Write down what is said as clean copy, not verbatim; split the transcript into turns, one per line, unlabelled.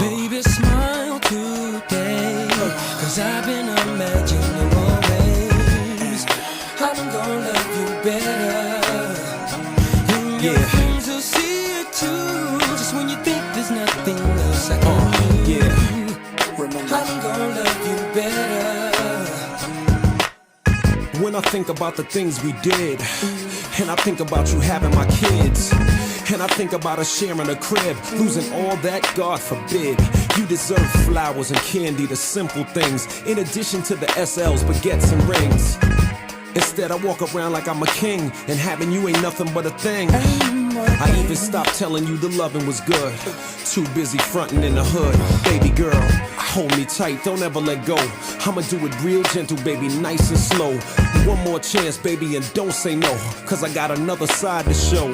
Baby, smile today, 'cause I've been imagining always how I'm gonna love you better. And your friends will see it too, just when you think there's nothing else I can do.
Remember,
How I'm gonna love you better.
When I think about the things we did, and I think about you having my kids, and I think about us sharing a crib, losing all that, God forbid. You deserve flowers and candy, the simple things, in addition to the SLs, baguettes and rings. Instead, I walk around like I'm a king, and having you ain't nothing but a thing. I even stopped telling you the loving was good. Too busy fronting in the hood. Baby girl, hold me tight, don't ever let go. I'ma do it real gentle, baby, nice and slow. One more chance, baby, and don't say no, 'cause I got another side to show.